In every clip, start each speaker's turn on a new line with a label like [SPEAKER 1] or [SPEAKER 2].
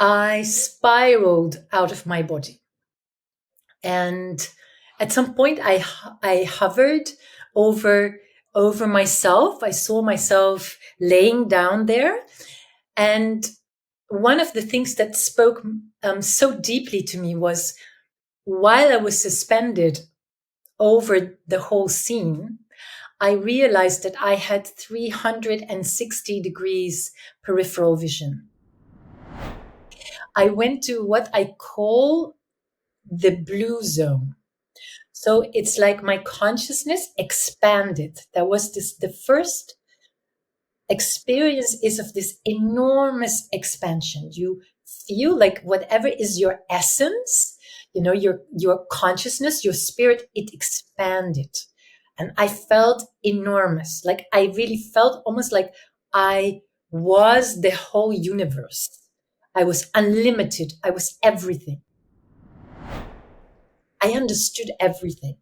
[SPEAKER 1] I spiraled out of my body. And at some point, I hovered over myself. I saw myself laying down there. And one of the things that spoke so deeply to me was while I was suspended over the whole scene, I realized that I had 360 degrees peripheral vision. I went to what I call the blue zone. So it's like my consciousness expanded. That was the first experience is of this enormous expansion. You feel like whatever is your essence, your consciousness, your spirit, it expanded. And I felt enormous. Like I really felt almost like I was the whole universe. I was unlimited. I was everything. I understood everything.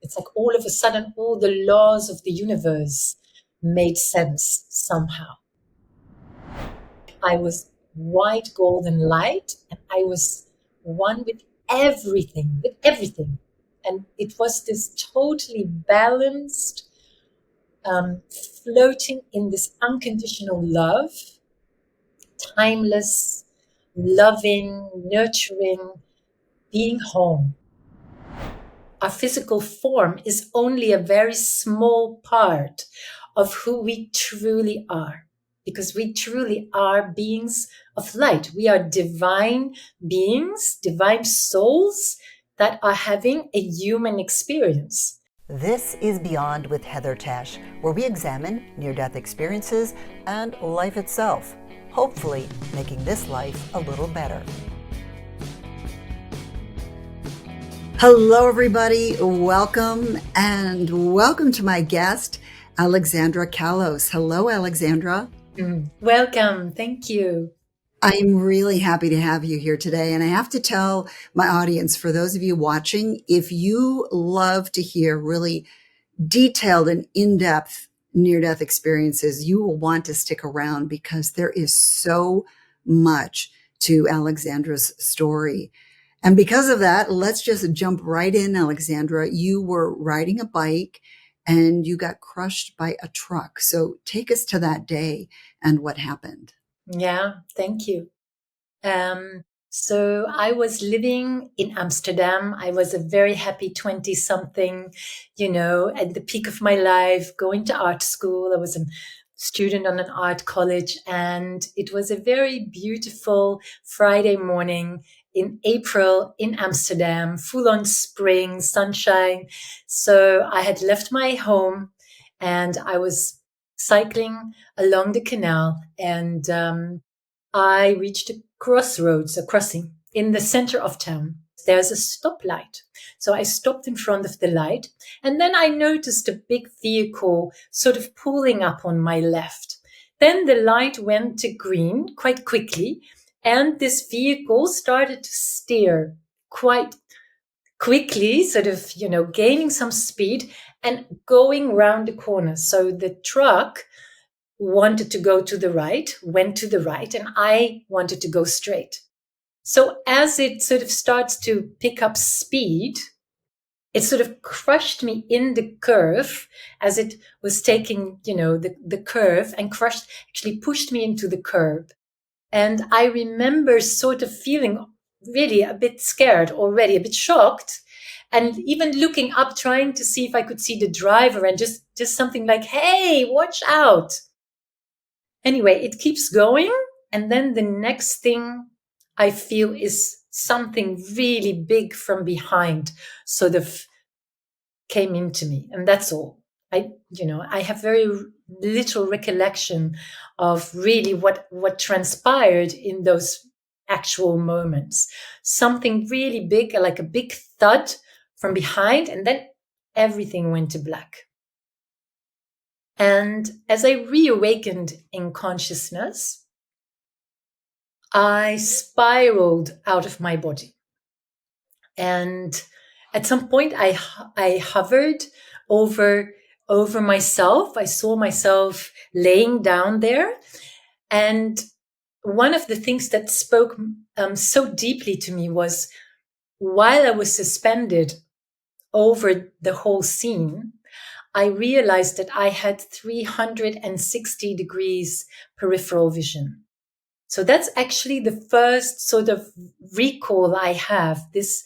[SPEAKER 1] It's like all of a sudden, all the laws of the universe made sense somehow. I was white golden light, and I was one with everything, And it was this totally balanced, floating in this unconditional love, timeless, loving, nurturing, being home. Our physical form is only a very small part of who we truly are, because we truly are beings of light. We are divine beings, divine souls that are having a human experience.
[SPEAKER 2] This is Beyond with Heather Tesch, where we examine near-death experiences and life itself, hopefully making this life a little better. Hello, everybody. Welcome to my guest, Alexandra Kallos. Hello, Alexandra.
[SPEAKER 1] Welcome. Thank you.
[SPEAKER 2] I'm really happy to have you here today. And I have to tell my audience, for those of you watching, if you love to hear really detailed and in-depth near-death experiences, you will want to stick around because there is so much to Alexandra's story. And because of that, let's just jump right in, Alexandra. You were riding a bike and you got crushed by a truck. So take us to that day and what happened.
[SPEAKER 1] Yeah, thank you. So I was living in Amsterdam. I was a very happy 20-something, at the peak of my life, going to art school. I was a student on an art college, and it was a very beautiful Friday morning in April in Amsterdam, full on spring, sunshine. So I had left my home and I was cycling along the canal, and I reached a crossroads, a crossing in the center of town. There's a stoplight. So I stopped in front of the light, and then I noticed a big vehicle sort of pulling up on my left. Then the light went to green quite quickly, and this vehicle started to steer quite quickly, sort of, gaining some speed and going round the corner. So the truck wanted to go to the right, went to the right, and I wanted to go straight. So as it sort of starts to pick up speed, it sort of crushed me in the curve as it was taking, the curve, and actually pushed me into the curb. And I remember sort of feeling really a bit scared already, a bit shocked, and even looking up, trying to see if I could see the driver, and just something like, "Hey, watch out." Anyway, it keeps going. And then the next thing I feel is something really big from behind sort of came into me. And that's all. I have very little recollection of really what transpired in those actual moments. Something really big, like a big thud from behind, and then everything went to black. And as I reawakened in consciousness, I spiraled out of my body. And at some point, I hovered over myself. I saw myself laying down there. And one of the things that spoke so deeply to me was while I was suspended over the whole scene, I realized that I had 360 degrees peripheral vision. So that's actually the first sort of recall I have, this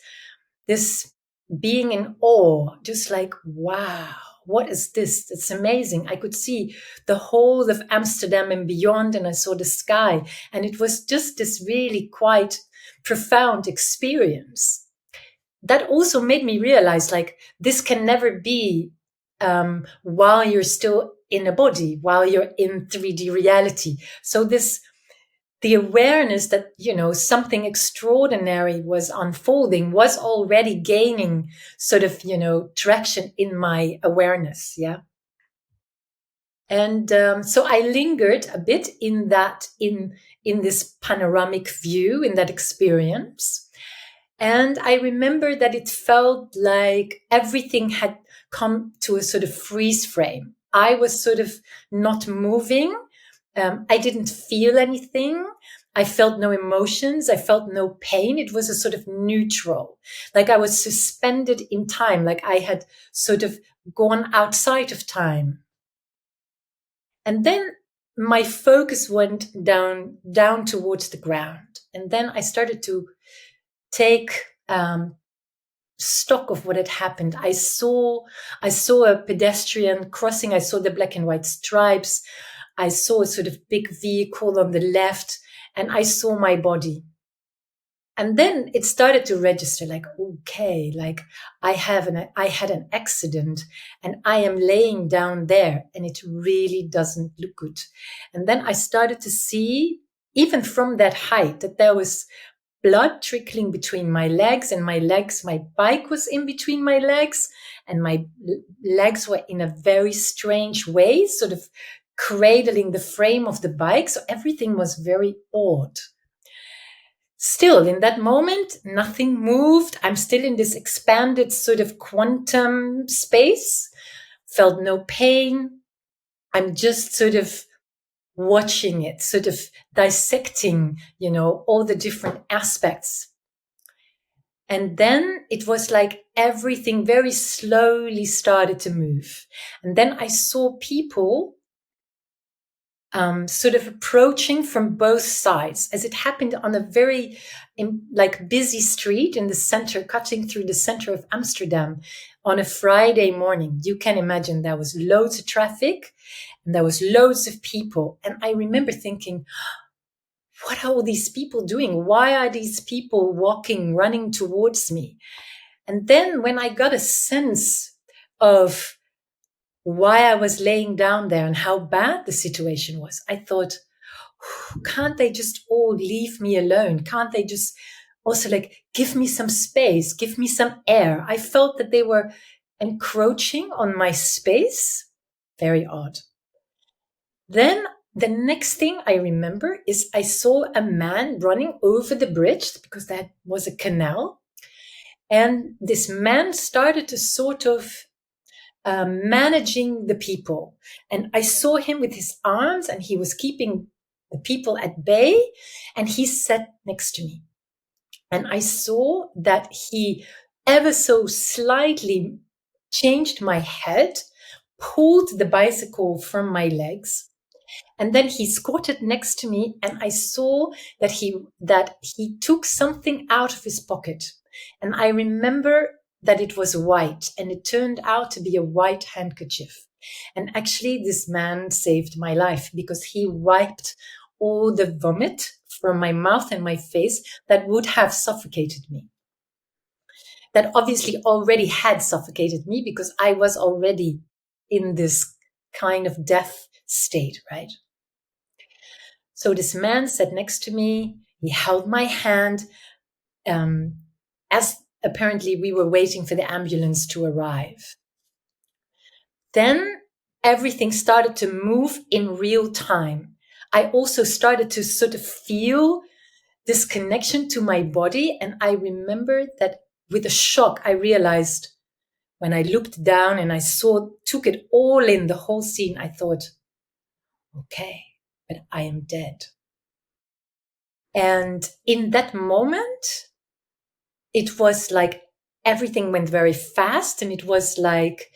[SPEAKER 1] being in awe, just like, wow, what is this? It's amazing. I could see the whole of Amsterdam and beyond, and I saw the sky. And it was just this really quite profound experience. That also made me realize, like, this can never be while you're still in a body, while you're in 3D reality. So the awareness that, something extraordinary was unfolding was already gaining sort of, traction in my awareness. Yeah. And so I lingered a bit in that, in this panoramic view, in that experience. And I remember that it felt like everything had come to a sort of freeze frame. I was sort of not moving. I didn't feel anything. I felt no emotions. I felt no pain. It was a sort of neutral, like I was suspended in time, like I had sort of gone outside of time. And then my focus went down towards the ground. And then I started to take stock of what had happened. I saw a pedestrian crossing. I saw the black and white stripes. I saw a sort of big vehicle on the left, and I saw my body. And then it started to register, like, okay, like I had an accident and I am laying down there and it really doesn't look good. And then I started to see, even from that height, that there was blood trickling between my legs, and my bike was in between my legs, and my legs were in a very strange way, sort of cradling the frame of the bike. So everything was very odd. Still, in that moment, nothing moved. I'm still in this expanded sort of quantum space, felt no pain. I'm just sort of watching it, sort of dissecting, all the different aspects. And then it was like everything very slowly started to move. And then I saw people sort of approaching from both sides, as it happened on a very busy street in the center, cutting through the center of Amsterdam on a Friday morning. You can imagine there was loads of traffic and there was loads of people. And I remember thinking, what are all these people doing? Why are these people walking, running towards me? And then when I got a sense of why I was laying down there and how bad the situation was, I thought, can't they just all leave me alone? Can't they just also give me some space, give me some air? I felt that they were encroaching on my space. Very odd. Then the next thing I remember is I saw a man running over the bridge, because that was a canal. And this man started to sort of managing the people. And I saw him with his arms, and he was keeping the people at bay, and he sat next to me. And I saw that he ever so slightly changed my head, pulled the bicycle from my legs, and then he squatted next to me, and I saw that he took something out of his pocket. And I remember that it was white, and it turned out to be a white handkerchief. And actually, this man saved my life, because he wiped all the vomit from my mouth and my face that would have suffocated me. That obviously already had suffocated me, because I was already in this kind of death state, right? So this man sat next to me. He held my hand, as apparently we were waiting for the ambulance to arrive. Then everything started to move in real time. I also started to sort of feel this connection to my body. And I remember that with a shock, I realized when I looked down and I took it all in, the whole scene, I thought, okay, but I am dead. And in that moment, it was like everything went very fast, and it was like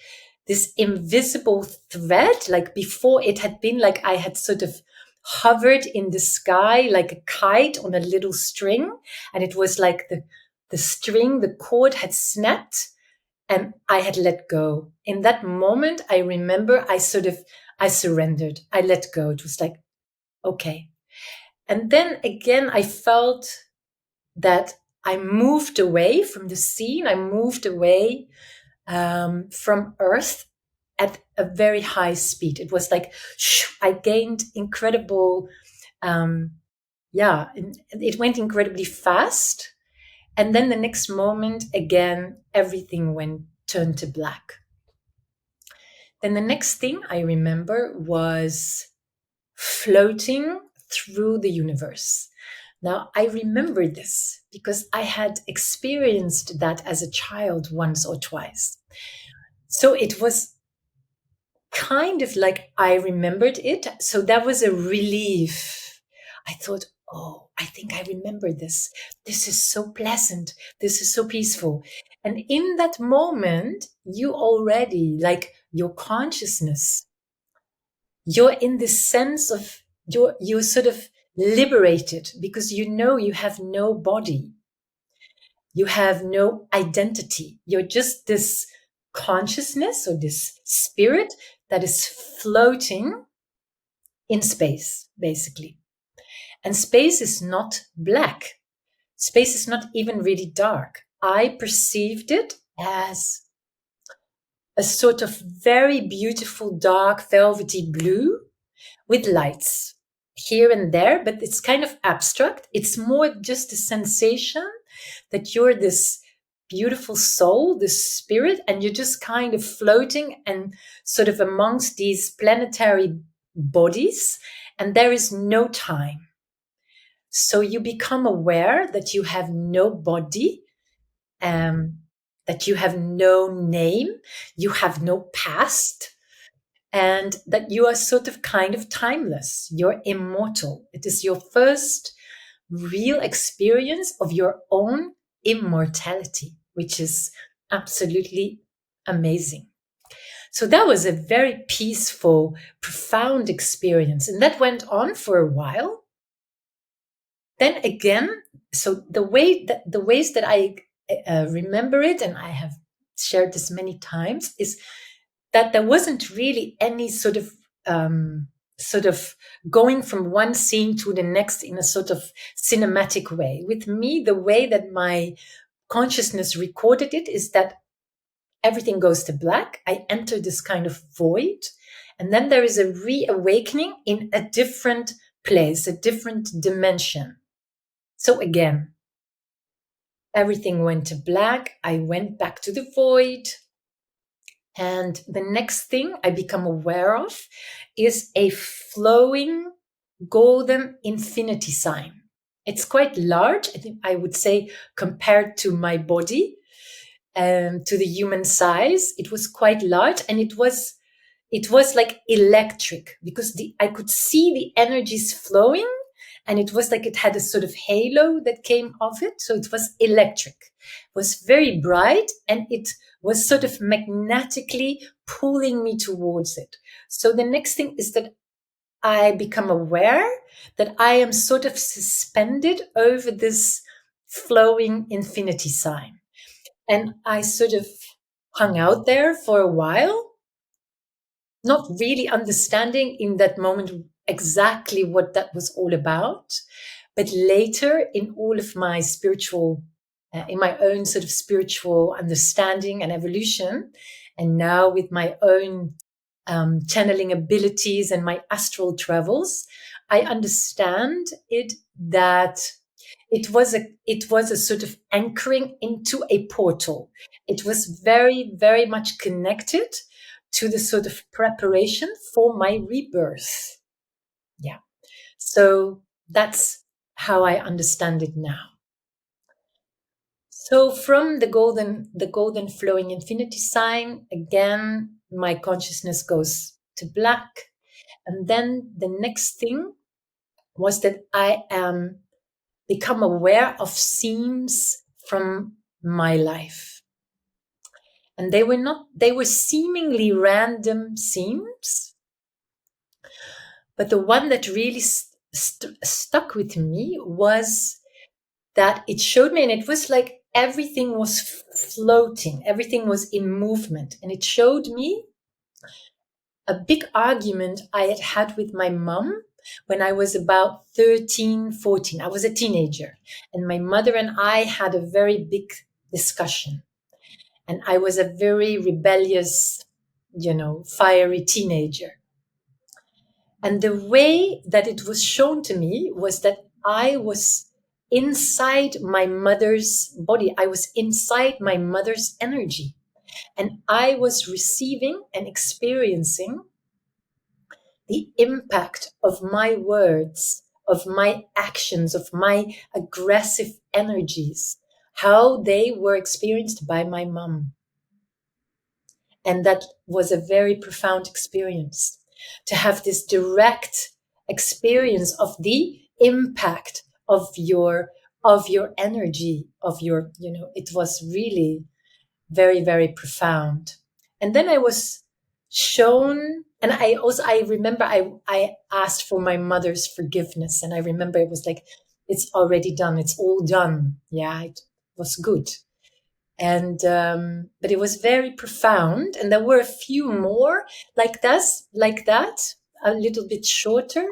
[SPEAKER 1] this invisible thread. Like before, it had been like I had sort of hovered in the sky like a kite on a little string, and it was like the string, the cord had snapped, and I had let go. In that moment, I remember I surrendered. I let go. It was like, okay. And then again, I felt that I moved away from the scene. I moved away from Earth at a very high speed. It was like, I gained incredible, it went incredibly fast. And then the next moment, again, everything turned to black. Then the next thing I remember was floating through the universe. Now, I remember this because I had experienced that as a child once or twice. So it was kind of like I remembered it. So that was a relief. I thought, oh, I think I remember this. This is so pleasant. This is so peaceful. And in that moment, you already, like your consciousness, you're in this sense of you're sort of liberated because you know you have no body. You have no identity. You're just this consciousness or this spirit that is floating in space, basically. And space is not black. Space is not even really dark. I perceived it as a sort of very beautiful, dark, velvety blue with lights here and there, but it's kind of abstract. It's more just a sensation that you're this beautiful soul, this spirit, and you're just kind of floating and sort of amongst these planetary bodies, and there is no time. So you become aware that you have no body, that you have no name, you have no past, and that you are sort of kind of timeless. You're immortal. It is your first real experience of your own immortality, which is absolutely amazing. So that was a very peaceful, profound experience. And that went on for a while. Then again, so the ways that I remember it, and I have shared this many times, is that there wasn't really any sort of going from one scene to the next in a sort of cinematic way. With me, the way that my consciousness recorded it is that everything goes to black. I enter this kind of void, and then there is a reawakening in a different place, a different dimension. So again, everything went to black. I went back to the void. And the next thing I become aware of is a flowing golden infinity sign. It's quite large, I think I would say, compared to my body, to the human size. It was quite large, and it was like electric because I could see the energies flowing, and it was like it had a sort of halo that came off it. So it was electric. It was very bright, and it was sort of magnetically pulling me towards it. So the next thing is that I become aware that I am sort of suspended over this flowing infinity sign. And I sort of hung out there for a while, not really understanding in that moment exactly what that was all about. But later, in all of my spiritual, in my own sort of spiritual understanding and evolution, and now with my own channeling abilities and my astral travels, I understand it that it was a sort of anchoring into a portal. It was very, very much connected to the sort of preparation for my rebirth. Yeah. So that's how I understand it now. So from the golden flowing infinity sign, again, my consciousness goes to black. And then the next thing was that I am become aware of scenes from my life. And they were seemingly random scenes, but the one that really stuck with me was that it showed me, and it was like everything was floating, everything was in movement. And it showed me a big argument I had had with my mom when I was about 13, 14. I was a teenager, and my mother and I had a very big discussion. And I was a very rebellious, fiery teenager. And the way that it was shown to me was that I was inside my mother's body. I was inside my mother's energy. And I was receiving and experiencing the impact of my words, of my actions, of my aggressive energies, how they were experienced by my mom. And that was a very profound experience, to have this direct experience of the impact of your energy, of your, it was really very, very profound. And then I was shown, and I remember I asked for my mother's forgiveness. And I remember it was like, it's already done. It's all done. Yeah, it was good. And, but it was very profound. And there were a few more like that, a little bit shorter.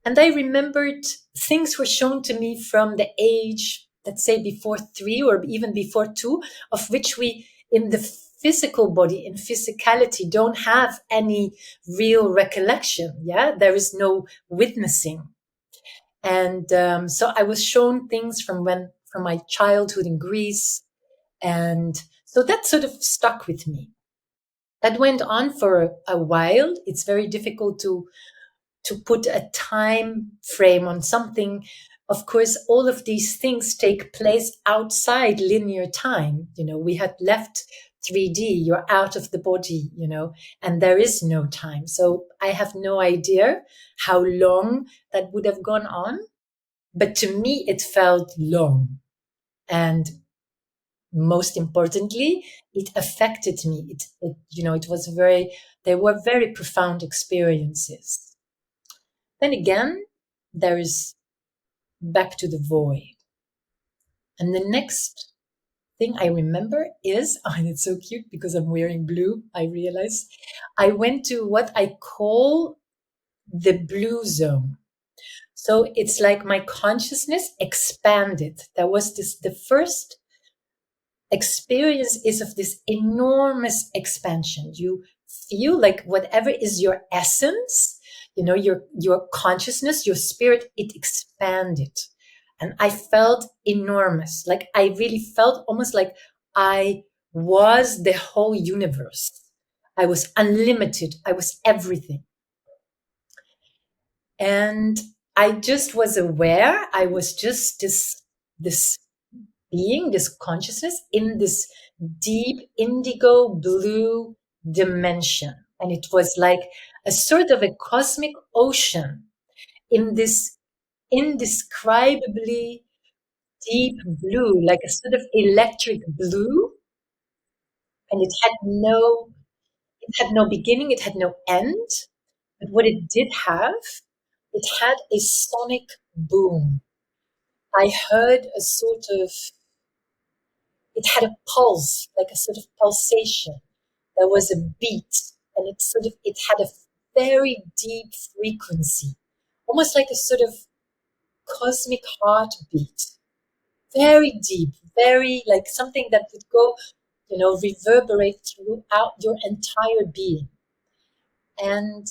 [SPEAKER 1] And I remembered things were shown to me from the age, let's say before 3 or even before 2, of which we in the physical body, in physicality, don't have any real recollection. Yeah, there is no witnessing. And so I was shown things from my childhood in Greece. And so that sort of stuck with me. That went on for a while. It's very difficult to put a time frame on something. Of course, all of these things take place outside linear time. We had left 3D, you're out of the body, and there is no time. So I have no idea how long that would have gone on. But to me, it felt long. And most importantly, it affected me. It was they were very profound experiences. Then again, there is back to the void. And the next thing I remember is, and it's so cute because I'm wearing blue, I realize, I went to what I call the blue zone. So it's like my consciousness expanded. There was the first experience is of this enormous expansion. You feel like whatever is your essence, your consciousness, your spirit, it expanded. And I felt enormous. Like I really felt almost like I was the whole universe. I was unlimited. I was everything. And I just was aware. I was just this being, this consciousness in this deep indigo blue dimension. And it was like a sort of a cosmic ocean in this indescribably deep blue, like a sort of electric blue. And it had no beginning, it had no end. But what it did have, it had a sonic boom. I heard a sort of, it had a pulse, like a sort of pulsation. There was a beat, and it had a very deep frequency, almost like a sort of cosmic heartbeat. Very deep, very like something that would go, reverberate throughout your entire being. And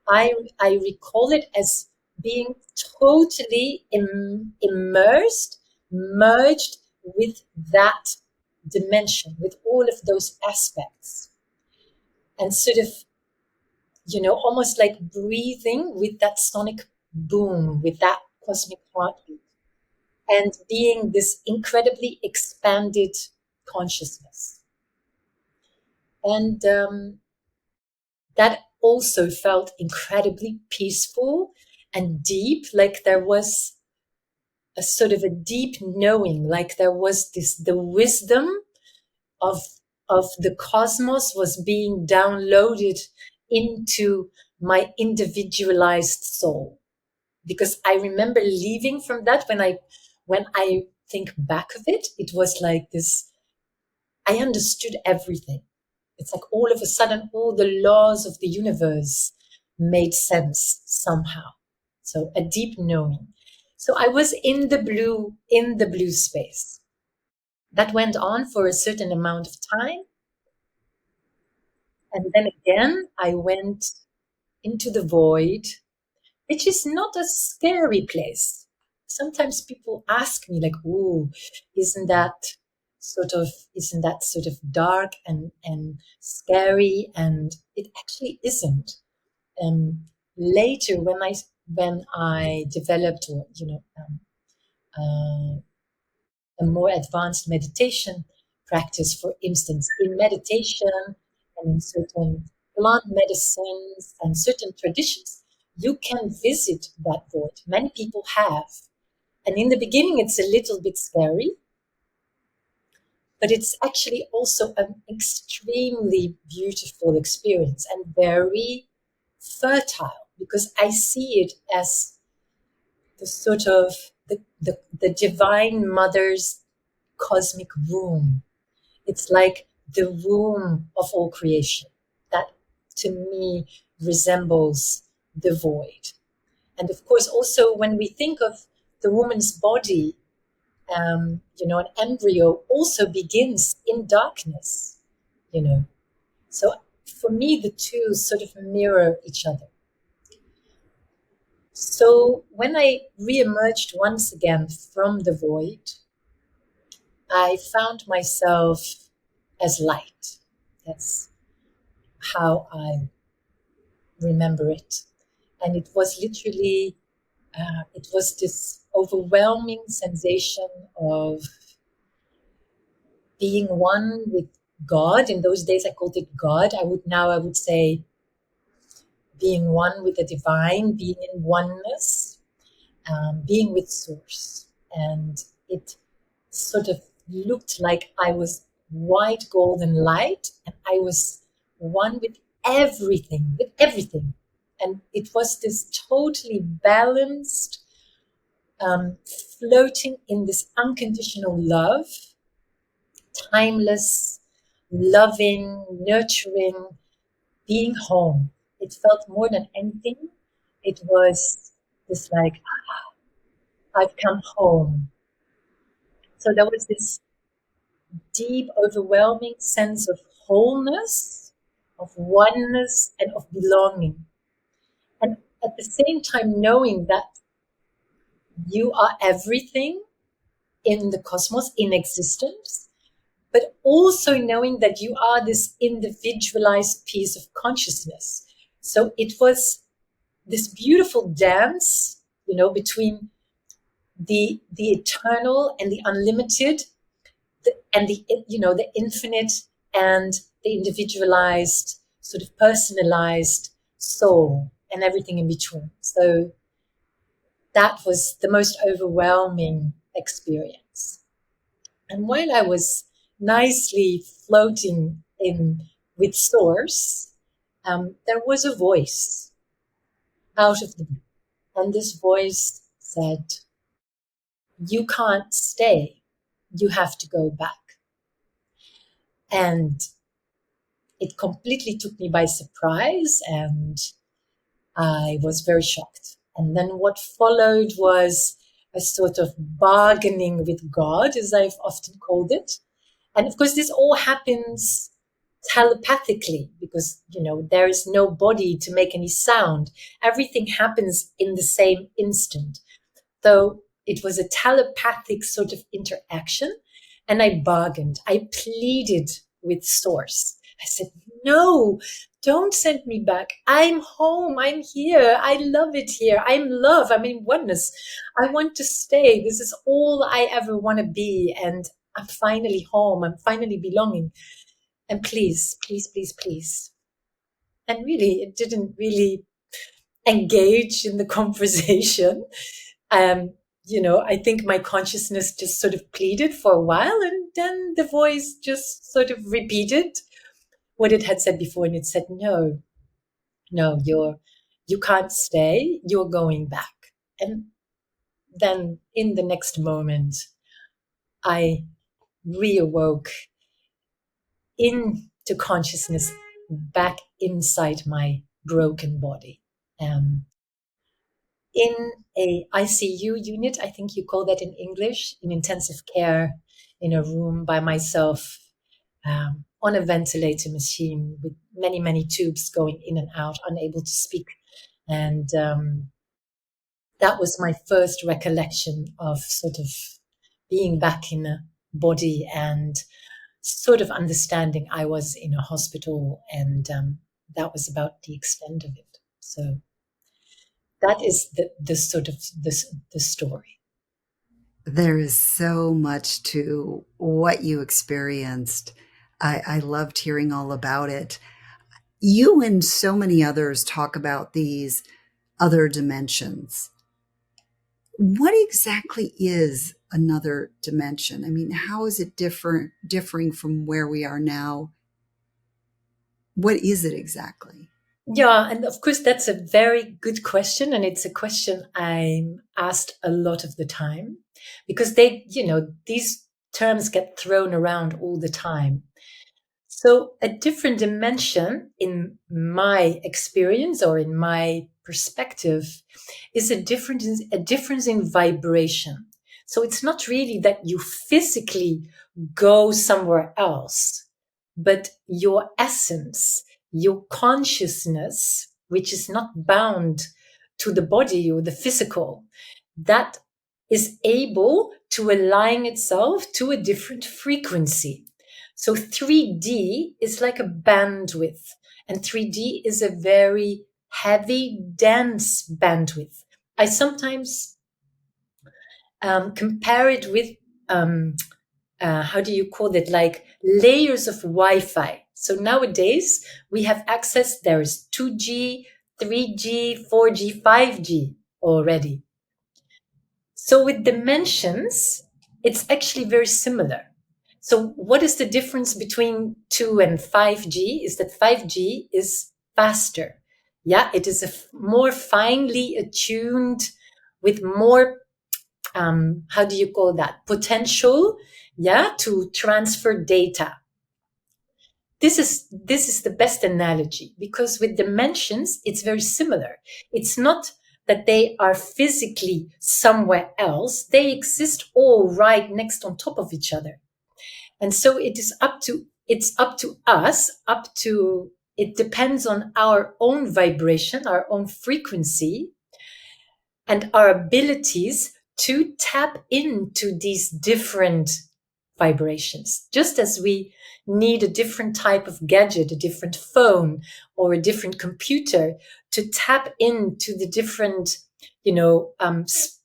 [SPEAKER 1] I recall it as being totally immersed, merged with that dimension, with all of those aspects. And sort of, almost like breathing with that sonic boom, with that cosmic heartbeat, and being this incredibly expanded consciousness. And that also felt incredibly peaceful and deep, like there was a sort of a deep knowing, like there was the wisdom of the cosmos was being downloaded into my individualized soul. Because I remember leaving from that, when I think back of it, it was like this, I understood everything. It's like all of a sudden, all the laws of the universe made sense somehow. So a deep knowing. So I was in the blue space. That went on for a certain amount of time. And then again, I went into the void, which is not a scary place. Sometimes people ask me like, "Ooh, isn't that isn't that sort of dark and scary?" And it actually isn't. Later, when I developed, or a more advanced meditation practice, for instance, in meditation and in certain plant medicines and certain traditions, you can visit that void. Many people have. And in the beginning, it's a little bit scary, but it's actually also an extremely beautiful experience and very fertile, because I see it as the sort of the divine mother's cosmic womb. It's like the womb of all creation that to me resembles the void. And of course, also when we think of the woman's body, an embryo also begins in darkness, you know. So for me, the two sort of mirror each other. So when I reemerged once again from the void, I found myself as light. That's how I remember it. And it was literally, it was this overwhelming sensation of being one with God. In those days, I called it God. I would say being one with the divine, being in oneness, being with Source. And it sort of looked like I was white golden light, and I was one with everything, with everything. And it was this totally balanced, floating in this unconditional love, timeless, loving, nurturing, being home. It felt more than anything. It was this like, I've come home. So there was this deep, overwhelming sense of wholeness, of oneness, and of belonging. And at the same time, knowing that you are everything in the cosmos, in existence, but also knowing that you are this individualized piece of consciousness. So it was this beautiful dance, between the eternal and the unlimited, and the infinite and the individualized, sort of personalized soul, and everything in between. So that was the most overwhelming experience. And while I was nicely floating in with Source, there was a voice out of the blue. And this voice said, "You can't stay. You have to go back." And it completely took me by surprise, and I was very shocked. And then what followed was a sort of bargaining with God, as I've often called it. And of course, this all happens telepathically, because, there is no body to make any sound. Everything happens in the same instant. So it was a telepathic sort of interaction. And I bargained. I pleaded with Source. I said, "No, don't send me back. I'm home. I'm here. I love it here. I'm love. I'm in oneness. I want to stay. This is all I ever want to be. And I'm finally home. I'm finally belonging. And please, please, please, please." And really, it didn't really engage in the conversation. I think my consciousness just sort of pleaded for a while, and then the voice just sort of repeated what it had said before, and it said, "No, no, you can't stay. You're going back." And then in the next moment, I reawoke into consciousness back inside my broken body. Um, in a ICU unit, I think you call that in English, in intensive care, in a room by myself, on a ventilator machine with many, many tubes going in and out, unable to speak. And that was my first recollection of sort of being back in a body and sort of understanding I was in a hospital, and that was about the extent of it. So that is the sort of the story.
[SPEAKER 2] There is so much to what you experienced. I loved hearing all about it. You and so many others talk about these other dimensions. What exactly is another dimension? I mean, how is it differing from where we are now? What is it exactly?
[SPEAKER 1] Yeah, and of course that's a very good question, and it's a question I'm asked a lot of the time, because these terms get thrown around all the time. So a different dimension, in my experience or in my perspective, is a difference in vibration. So it's not really that you physically go somewhere else, but your essence, your consciousness, which is not bound to the body or the physical, that is able to align itself to a different frequency. So 3D is like a bandwidth, and 3D is a very heavy, dense bandwidth. I sometimes compare it with, how do you call it, like layers of Wi-Fi. So nowadays we have access, there is 2G, 3G, 4G, 5G already. So with dimensions, it's actually very similar. So what is the difference between 2 and 5G is that 5G is faster. Yeah, it is more finely attuned with more, how do you call that? Potential, yeah, to transfer data. This is the best analogy, because with dimensions, it's very similar. It's not that they are physically somewhere else. They exist all right next on top of each other. And so it's up to us, it depends on our own vibration, our own frequency, and our abilities to tap into these different vibrations. Just as we need a different type of gadget, a different phone or a different computer to tap into the different, bandwidth,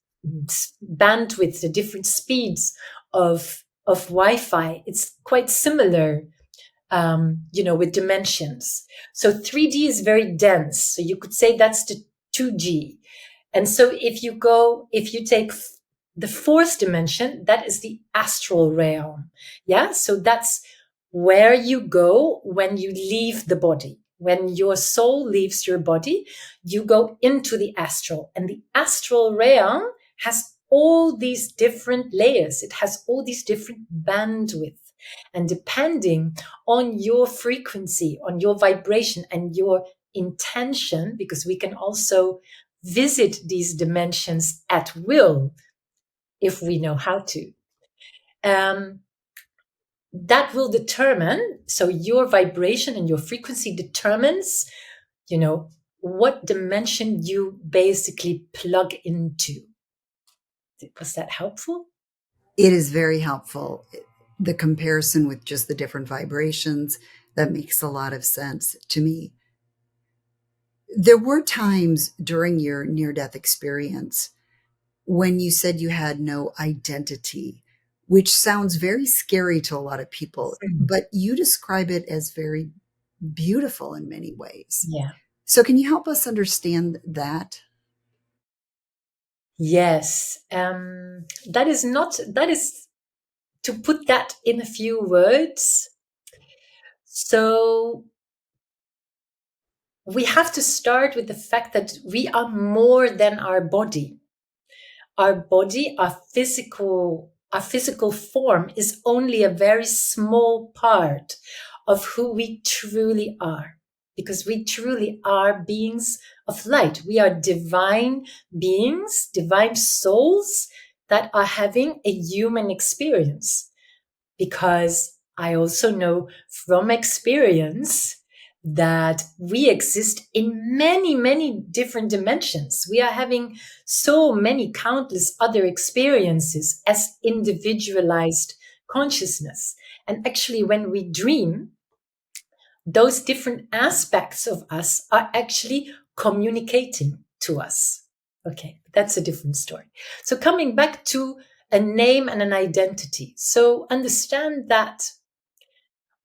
[SPEAKER 1] the different speeds of Wi-Fi. It's quite similar, with dimensions. So 3D is very dense. So you could say that's the 2G. And so if you take the fourth dimension, that is the astral realm. Yeah. So that's where you go when you leave the body. When your soul leaves your body, you go into the astral, and the astral realm has all these different layers. It has all these different bandwidth. And depending on your frequency, on your vibration and your intention, because we can also visit these dimensions at will if we know how to. That will determine, so your vibration and your frequency determines, what dimension you basically plug into. Was that helpful?
[SPEAKER 2] It is very helpful. The comparison with just the different vibrations, that makes a lot of sense to me. There were times during your near-death experience when you said you had no identity, which sounds very scary to a lot of people, but you describe it as very beautiful in many ways.
[SPEAKER 1] Yeah.
[SPEAKER 2] So can you help us understand that?
[SPEAKER 1] Yes. That is to put that in a few words. So we have to start with the fact that we are more than our body. Our body, our physical form is only a very small part of who we truly are, because we truly are beings of light. We are divine beings, divine souls that are having a human experience. Because I also know from experience that we exist in many, many different dimensions. We are having so many countless other experiences as individualized consciousness. And actually, when we dream, those different aspects of us are actually communicating to us. Okay, that's a different story. So coming back to a name and an identity. So understand that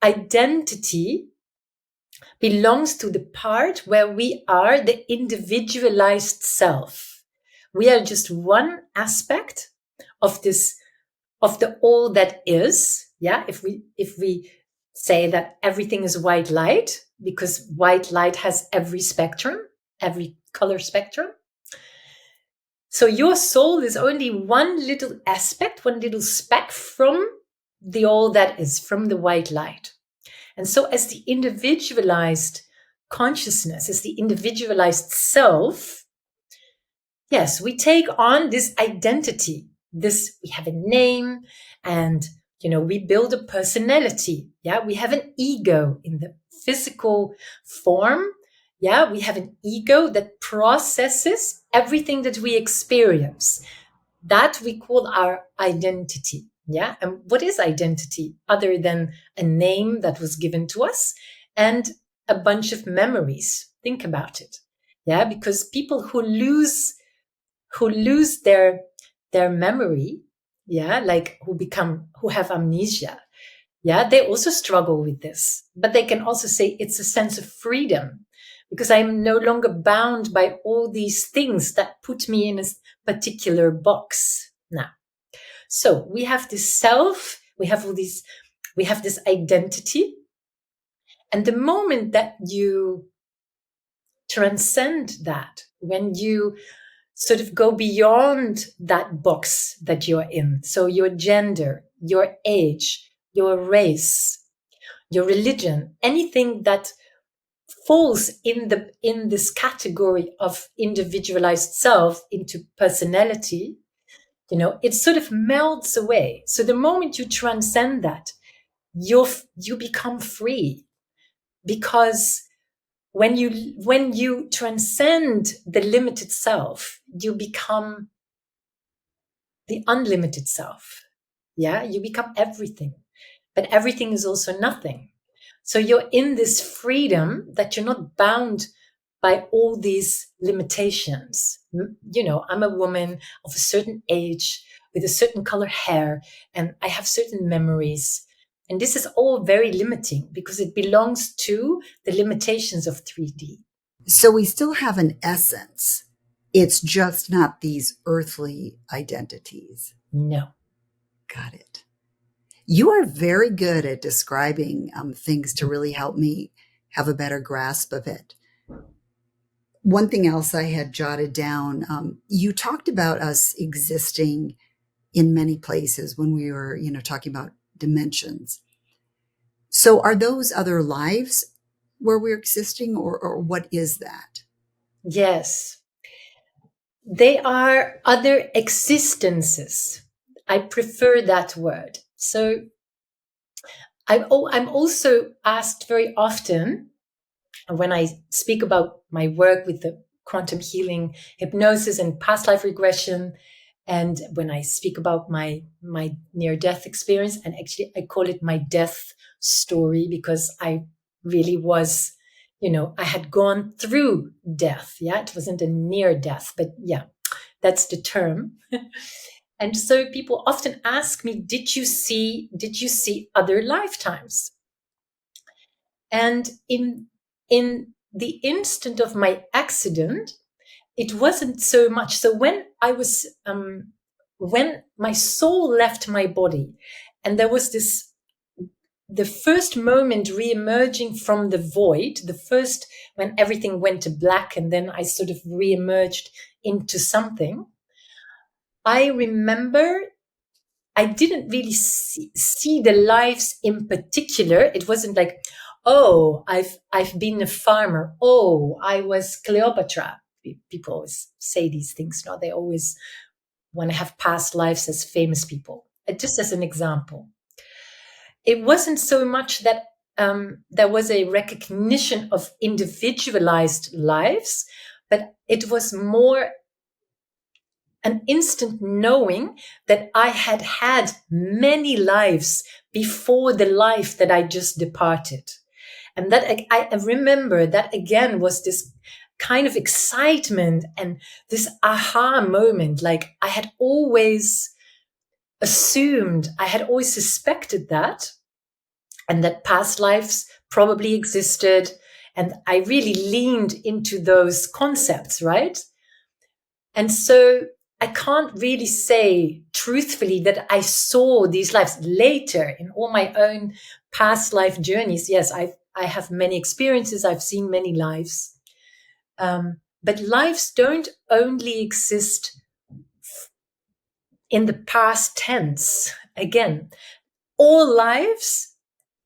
[SPEAKER 1] identity belongs to the part where we are the individualized self. We are just one aspect of this, of the all that is. Yeah. If we say that everything is white light, because white light has every spectrum, every color spectrum. So your soul is only one little aspect, one little speck from the all that is, from the white light. And so as the individualized consciousness, as the individualized self, yes, we take on this identity. We have a name, and, we build a personality. Yeah. We have an ego in the physical form. Yeah. We have an ego that processes everything that we experience. That we call our identity. Yeah. And what is identity other than a name that was given to us and a bunch of memories? Think about it. Yeah. Because people who lose their memory, yeah, like who have amnesia, yeah, they also struggle with this. But they can also say it's a sense of freedom, because I'm no longer bound by all these things that put me in a particular box now. So we have this self, we have this identity. And the moment that you transcend that, when you sort of go beyond that box that you're in, so your gender, your age, your race, your religion, anything that falls in this category of individualized self into personality, it sort of melts away. So the moment you transcend that, you become free, because when you transcend the limited self, you become the unlimited self. Yeah, you become everything, but everything is also nothing. So you're in this freedom that you're not bound by all these limitations. I'm a woman of a certain age with a certain color hair, and I have certain memories. And this is all very limiting because it belongs to the limitations of 3D.
[SPEAKER 2] So we still have an essence. It's just not these earthly identities.
[SPEAKER 1] No.
[SPEAKER 2] Got it. You are very good at describing things to really help me have a better grasp of it. One thing else I had jotted down, you talked about us existing in many places when we were, talking about dimensions. So are those other lives where we're existing, or what is that?
[SPEAKER 1] Yes. They are other existences. I prefer that word. So I'm also asked very often when I speak about my work with the quantum healing, hypnosis, and past life regression, and when I speak about my near-death experience, and actually I call it my death story, because I really was, I had gone through death. Yeah, it wasn't a near death, but yeah, that's the term. And so people often ask me, did you see other lifetimes? And in the instant of my accident, it wasn't so much. So when my soul left my body, and there was the first moment re-emerging from the void, the first when everything went to black, and then I sort of re-emerged into something. I remember I didn't really see the lives in particular. It wasn't like, oh, I've been a farmer. Oh, I was Cleopatra. People always say these things. No, they always want to have past lives as famous people. Just as an example, it wasn't so much that there was a recognition of individualized lives, but it was more an instant knowing that I had had many lives before the life that I just departed. And that I remember that again was this kind of excitement and this aha moment. Like I had always assumed, I had always suspected that, and that past lives probably existed. And I really leaned into those concepts, right? And so I can't really say truthfully that I saw these lives later in all my own past life journeys. Yes, I have many experiences. I've seen many lives. But lives don't only exist in the past tense. Again, all lives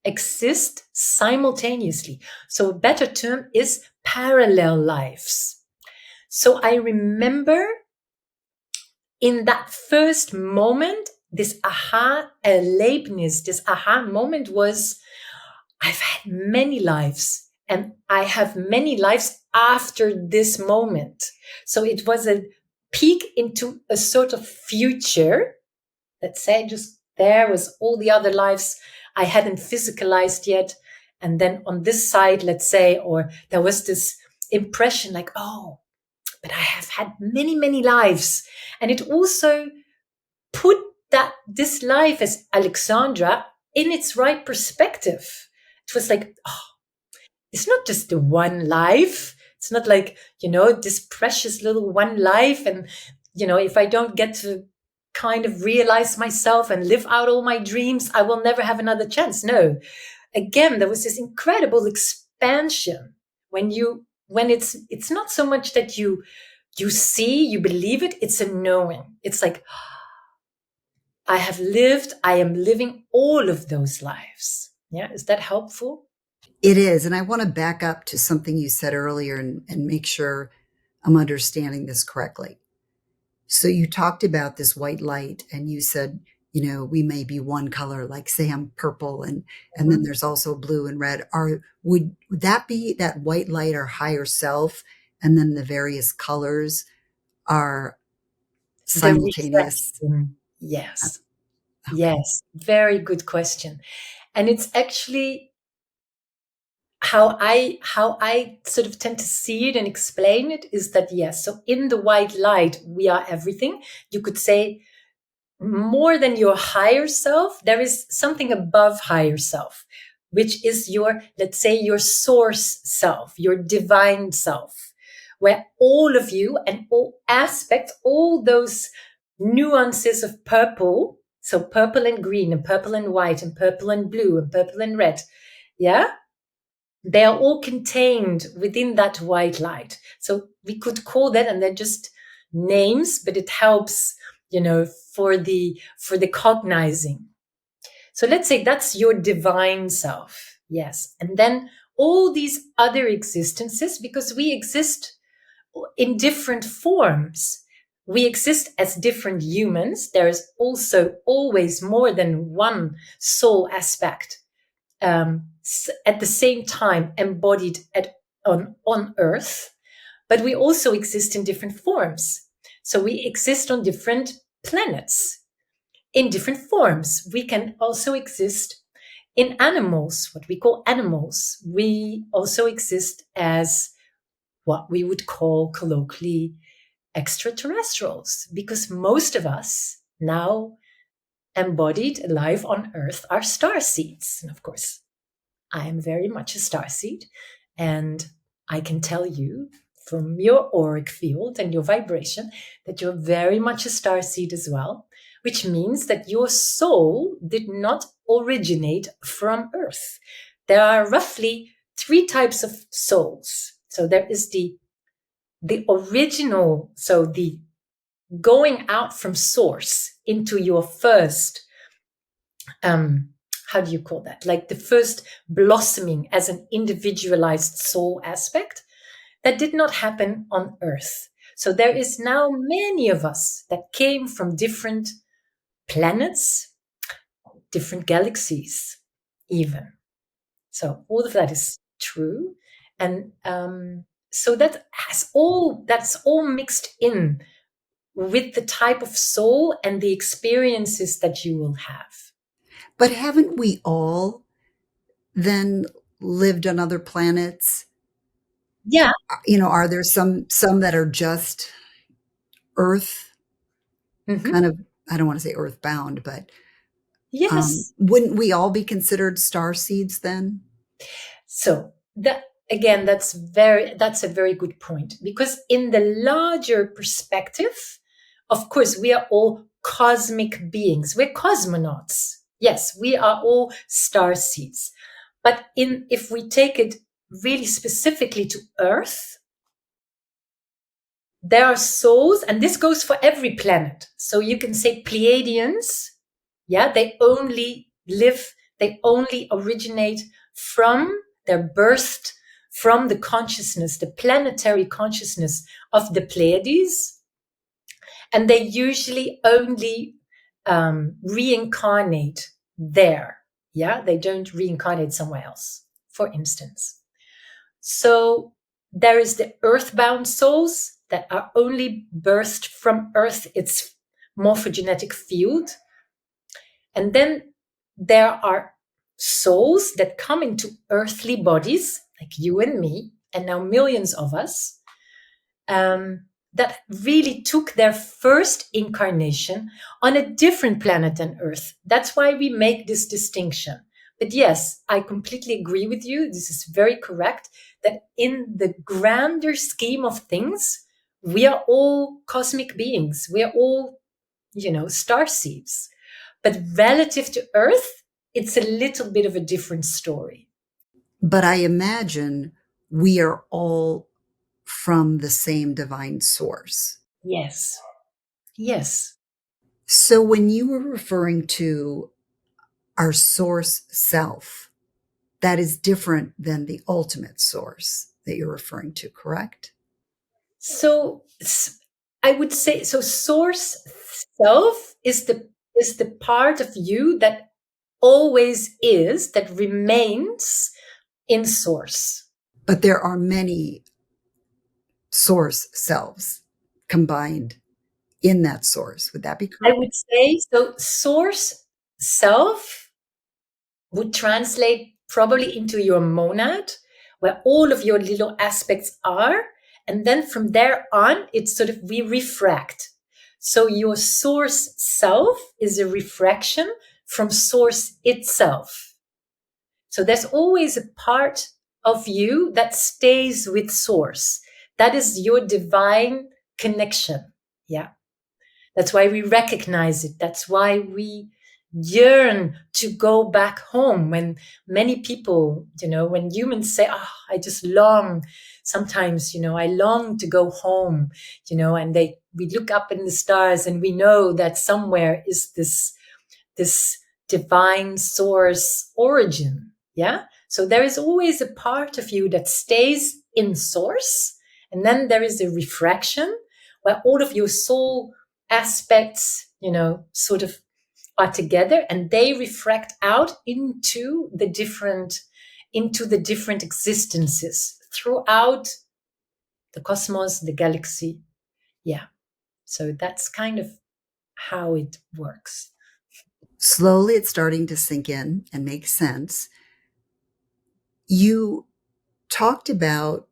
[SPEAKER 1] exist simultaneously. So a better term is parallel lives. So I remember in that first moment, this aha erlebnis, this aha moment was, I've had many lives and I have many lives after this moment. So it was a peek into a sort of future. Let's say just there was all the other lives I hadn't physicalized yet. And then on this side, let's say, or there was this impression like, oh, but I have had many, many lives. And it also put this life as Alexandra in its right perspective. It was like, oh, it's not just the one life. It's not like, this precious little one life. And, if I don't get to kind of realize myself and live out all my dreams, I will never have another chance. No. Again, there was this incredible expansion when it's not so much that you see, you believe it, it's a knowing. It's like, I am living all of those lives. Yeah. Is that helpful?
[SPEAKER 2] It is. And I want to back up to something you said earlier and make sure I'm understanding this correctly. So you talked about this white light and you said, we may be one color, like say I'm purple and then there's also blue and red. Would that be that white light our higher self? And then the various colors are simultaneous?
[SPEAKER 1] Yes.
[SPEAKER 2] Okay.
[SPEAKER 1] Yes. Very good question. And it's actually how I sort of tend to see it and explain it is that, yes, so in the white light, we are everything. You could say more than your higher self, there is something above higher self, which is let's say your source self, your divine self, where all of you and all aspects, all those nuances of purple, so purple and green and purple and white and purple and blue and purple and red. Yeah. They are all contained within that white light. So we could call that, and they're just names, but it helps, for the cognizing. So let's say that's your divine self. Yes. And then all these other existences, because we exist in different forms. We exist as different humans. There is also always more than one soul aspect at the same time embodied on Earth, but we also exist in different forms. So we exist on different planets in different forms. We can also exist in animals, what we call animals. We also exist as what we would call colloquially extraterrestrials, because most of us now embodied alive on Earth are starseeds. And of course, I am very much a starseed, and I can tell you from your auric field and your vibration that you're very much a starseed as well, which means that your soul did not originate from Earth. There are roughly 3 types of souls. So there is the original, so the going out from source into your first, how do you call that? Like the first blossoming as an individualized soul aspect that did not happen on Earth. So there is now many of us that came from different planets, different galaxies, even. So all of that is true. And so that's all mixed in with the type of soul and the experiences that you will have.
[SPEAKER 2] But haven't we all then lived on other planets?
[SPEAKER 1] Yeah.
[SPEAKER 2] Are there some that are just Earth, kind of, I don't want to say earthbound, but
[SPEAKER 1] Yes.
[SPEAKER 2] wouldn't we all be considered star seeds then?
[SPEAKER 1] So that again, that's a very good point, because in the larger perspective, of course, we are all cosmic beings. We're cosmonauts. Yes, we are all star seeds. But if we take it really specifically to Earth, there are souls, and this goes for every planet. So you can say Pleiadians, yeah, they only originate from, they're birthed from the consciousness, the planetary consciousness of the Pleiades. And they usually only reincarnate there. Yeah, they don't reincarnate somewhere else, for instance. So there is the earthbound souls that are only birthed from Earth, its morphogenetic field. And then there are souls that come into earthly bodies, like you and me, and now millions of us, that really took their first incarnation on a different planet than Earth. That's why we make this distinction. But yes, I completely agree with you. This is very correct, that in the grander scheme of things, we are all cosmic beings. We are all, star seeds. But relative to Earth, it's a little bit of a different story.
[SPEAKER 2] But I imagine we are all from the same divine source.
[SPEAKER 1] Yes. Yes.
[SPEAKER 2] So when you were referring to our source self, that is different than the ultimate source that you're referring to, correct?
[SPEAKER 1] So I would say, so source self is the part of you that always is, that remains in source.
[SPEAKER 2] But there are many source selves combined in that source. Would that be
[SPEAKER 1] I
[SPEAKER 2] correct?
[SPEAKER 1] would say, so source self would translate probably into your monad, where all of your little aspects are. And then from there on, it's sort of, we refract. So your source self is a refraction from source itself. So there's always a part of you that stays with source. That is your divine connection. Yeah. That's why we recognize it. That's why we yearn to go back home. When many people, when humans say, oh, I just long, sometimes, I long to go home, and we look up in the stars and we know that somewhere is this divine source origin. Yeah. So there is always a part of you that stays in source. And then there is a refraction where all of your soul aspects, sort of are together, and they refract out into the different existences throughout the cosmos, the galaxy. Yeah. So that's kind of how it works.
[SPEAKER 2] Slowly, it's starting to sink in and make sense. You talked about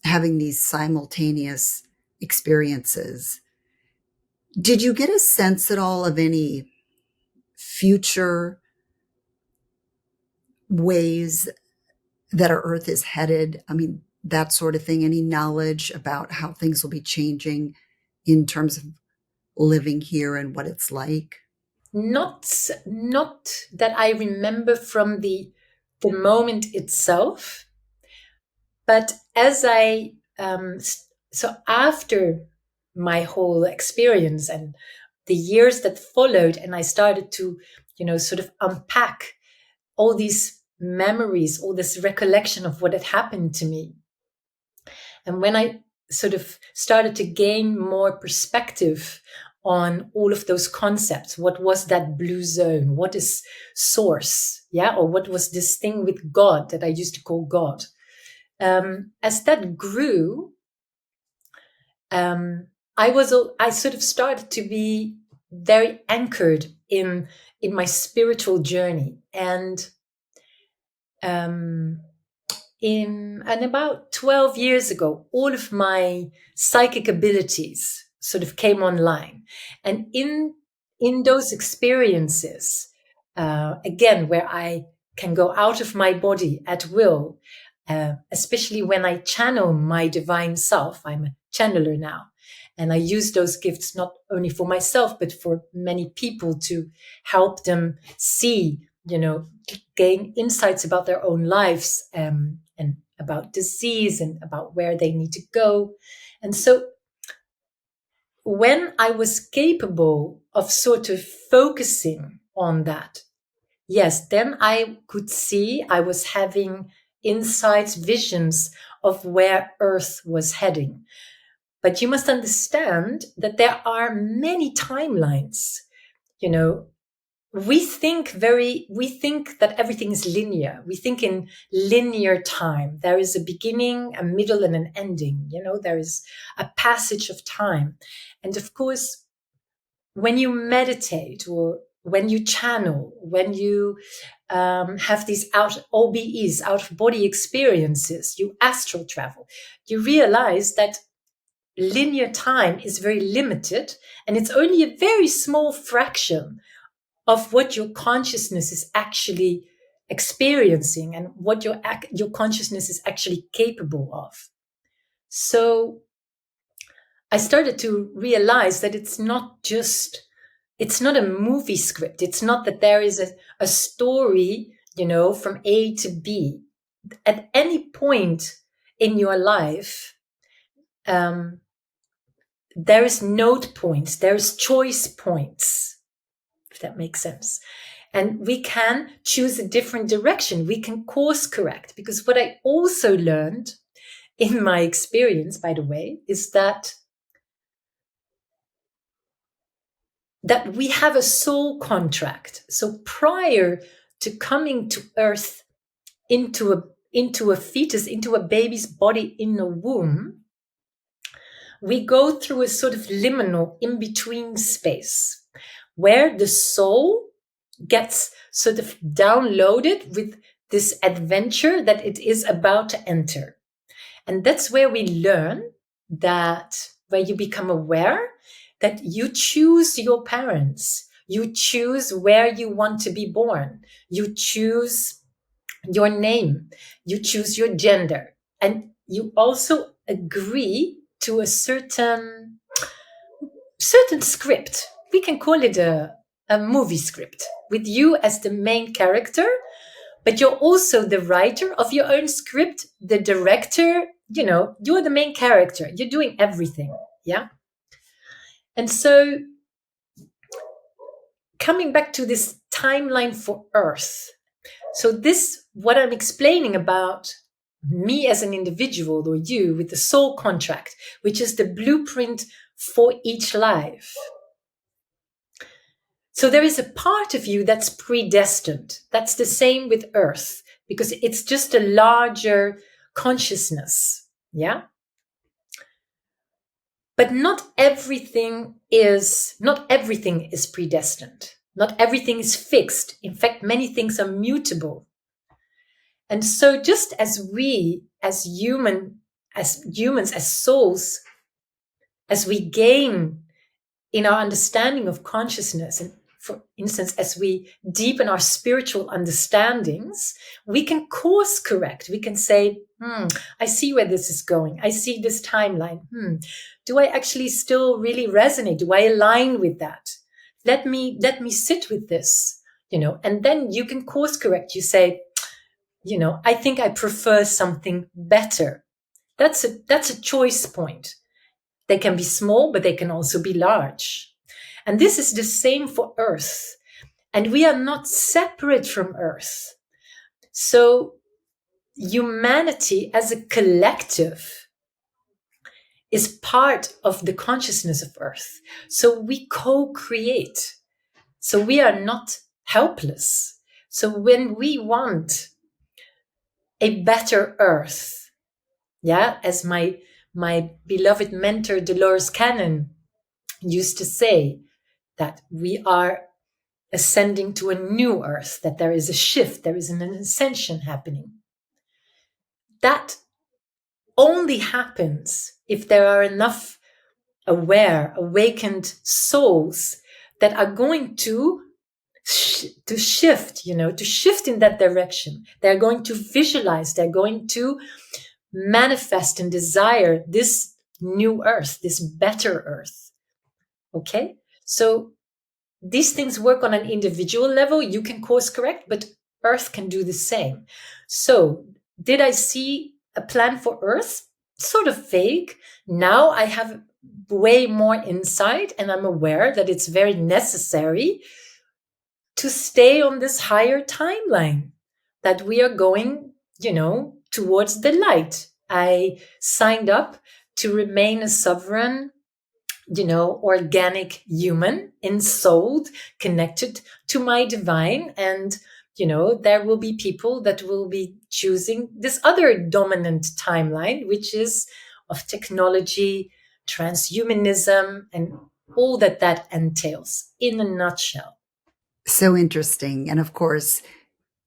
[SPEAKER 2] having these simultaneous experiences. Did you get a sense at all of any future ways that our Earth is headed? I mean, that sort of thing? Any knowledge about how things will be changing in terms of living here and what it's like?
[SPEAKER 1] Not that I remember from the moment itself, but as so after my whole experience and the years that followed, and I started to, sort of unpack all these memories, all this recollection of what had happened to me. And when I sort of started to gain more perspective on all of those concepts, what was that blue zone? What is source? Yeah. Or what was this thing with God that I used to call God? As that grew, I sort of started to be very anchored in my spiritual journey. And about 12 years ago, all of my psychic abilities sort of came online. And in those experiences, again, where I can go out of my body at will, especially when I channel my divine self. I'm a channeler now. And I use those gifts not only for myself, but for many people to help them see, gain insights about their own lives, and about disease and about where they need to go. And so when I was capable of sort of focusing on that, yes, then I could see I was having insights, visions of where Earth was heading. But you must understand that there are many timelines. We think that everything is linear. We think in linear time. There is a beginning, a middle, and an ending. There is a passage of time. And of course, when you meditate or when you channel, when you have these OBEs, out of body experiences, you astral travel, you realize that linear time is very limited, and it's only a very small fraction of what your consciousness is actually experiencing and what your consciousness is actually capable of. So I started to realize that it's not a movie script. It's not that there is a story, from A to B. At any point in your life, there is note points, there is choice points, if that makes sense. And we can choose a different direction. We can course correct. Because what I also learned in my experience, by the way, is that we have a soul contract. So prior to coming to Earth into a fetus, into a baby's body in a womb, we go through a sort of liminal in-between space where the soul gets sort of downloaded with this adventure that it is about to enter. And that's where we learn that, where you become aware that you choose your parents, you choose where you want to be born, you choose your name, you choose your gender, and you also agree to a certain script. We can call it a movie script with you as the main character, but you're also the writer of your own script, the director, you're the main character. You're doing everything. Yeah. And so coming back to this timeline for Earth. So this, what I'm explaining about me as an individual, or you with the soul contract, which is the blueprint for each life. So there is a part of you that's predestined. That's the same with Earth, because it's just a larger consciousness. Yeah. But not everything is predestined. Not everything is fixed. In fact, many things are mutable. And so just as we, as humans, as souls, as we gain in our understanding of consciousness, and for instance, as we deepen our spiritual understandings, we can course correct. We can say, I see where this is going. I see this timeline. Do I actually still really resonate? Do I align with that? Let me sit with this, and then you can course correct. You say, I think I prefer something better. That's a choice point. They can be small, but they can also be large. And this is the same for Earth. And we are not separate from Earth. So humanity as a collective is part of the consciousness of Earth. So we co-create. So we are not helpless. So when we want a better Earth, as my beloved mentor Dolores Cannon used to say, that we are ascending to a new Earth, that there is a shift, there is an ascension happening. That only happens if there are enough aware, awakened souls that are going to shift, to shift in that direction. They're going to visualize, they're going to manifest and desire this new Earth, this better Earth. Okay? So these things work on an individual level. You can course correct, but Earth can do the same. So did I see a plan for Earth? Sort of vague. Now I have way more insight, and I'm aware that it's very necessary to stay on this higher timeline, that we are going, towards the light. I signed up to remain a sovereign, organic human, ensouled, connected to my divine. And, there will be people that will be choosing this other dominant timeline, which is of technology, transhumanism, and all that entails in a nutshell.
[SPEAKER 2] So interesting. And of course,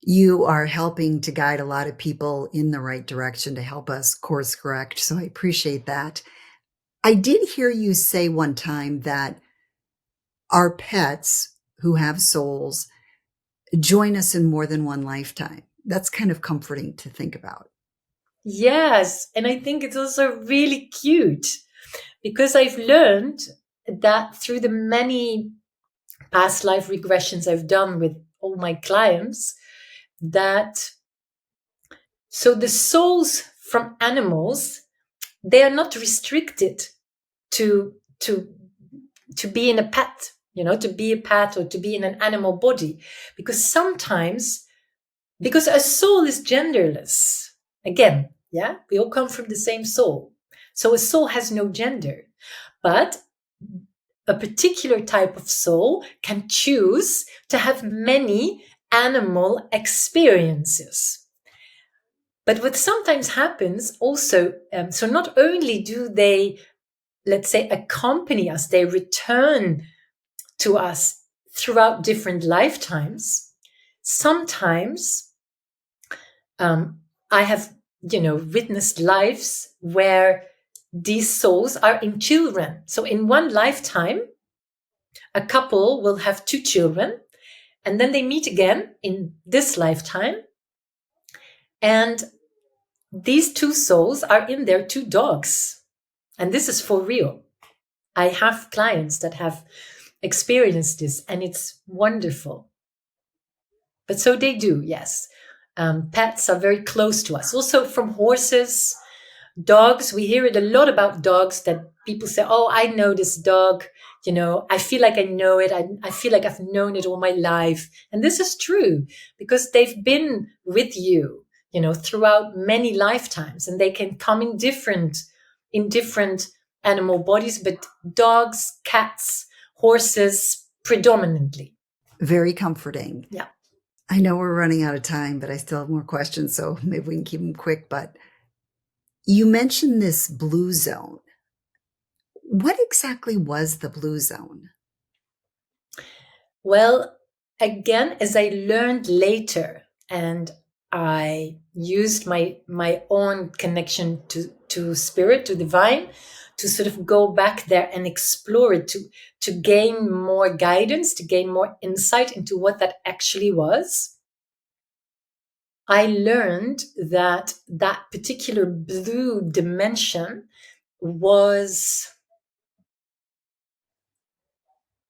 [SPEAKER 2] you are helping to guide a lot of people in the right direction to help us course correct. So I appreciate that. I did hear you say one time that our pets who have souls join us in more than one lifetime. That's kind of comforting to think about.
[SPEAKER 1] Yes. And I think it's also really cute because I've learned that through the many past life regressions I've done with all my clients, that so the souls from animals, they are not restricted to be in a pet, to be a pet or to be in an animal body, because sometimes, because a soul is genderless. Again, we all come from the same soul. So a soul has no gender, but a particular type of soul can choose to have many animal experiences. But what sometimes happens also, so not only do they, let's say, accompany us, they return to us throughout different lifetimes. Sometimes I have, witnessed lives where these souls are in children. So in one lifetime, a couple will have 2 children, and then they meet again in this lifetime. And these 2 souls are in their 2 dogs. And this is for real. I have clients that have experienced this, and it's wonderful. But so they do, yes. Pets are very close to us. Also from horses, dogs, we hear it a lot about dogs, that people say, oh, I know this dog. I feel like I know it. I feel like I've known it all my life. And this is true because they've been with you, throughout many lifetimes, and they can come in different animal bodies, but dogs, cats, horses predominantly.
[SPEAKER 2] Very comforting.
[SPEAKER 1] Yeah.
[SPEAKER 2] I know we're running out of time, but I still have more questions, so maybe we can keep them quick. But you mentioned this blue zone. What exactly was the blue zone?
[SPEAKER 1] Well, again, as I learned later, and I used my own connection to spirit, to divine, to sort of go back there and explore it, to gain more guidance, to gain more insight into what that actually was. I learned that that particular blue dimension was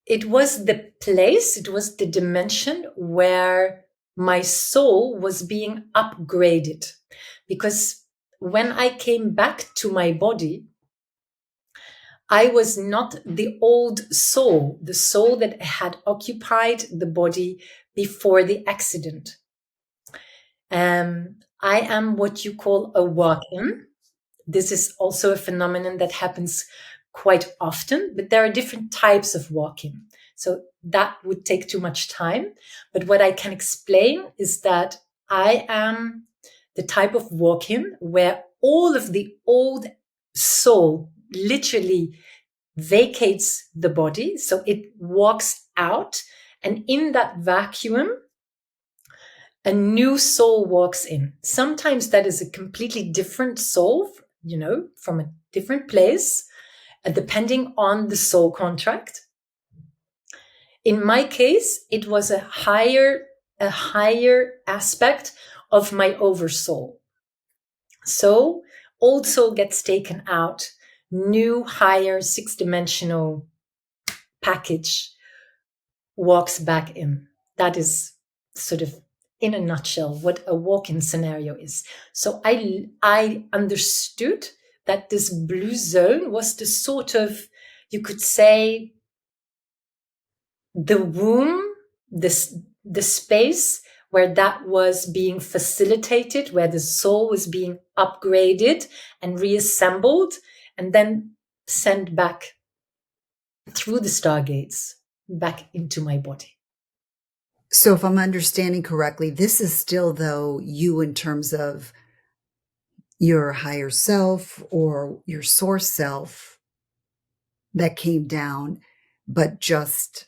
[SPEAKER 1] the place, it was the dimension where my soul was being upgraded. Because when I came back to my body, I was not the old soul, the soul that had occupied the body before the accident. I am what you call a walk-in. This is also a phenomenon that happens quite often, but there are different types of walk-in. So that would take too much time. But what I can explain is that I am the type of walk-in where all of the old soul literally vacates the body. So it walks out, and in that vacuum, a new soul walks in. Sometimes that is a completely different soul, from a different place, depending on the soul contract. In my case, it was a higher aspect of my oversoul. So old soul gets taken out, new, higher, six-dimensional package walks back in. That is sort of, in a nutshell, what a walk-in scenario is. So I understood that this blue zone was the sort of, you could say, the womb, the space where that was being facilitated, where the soul was being upgraded and reassembled, and then sent back through the stargates back into my body.
[SPEAKER 2] So if I'm understanding correctly, this is still, though, you in terms of your higher self or your source self that came down, but just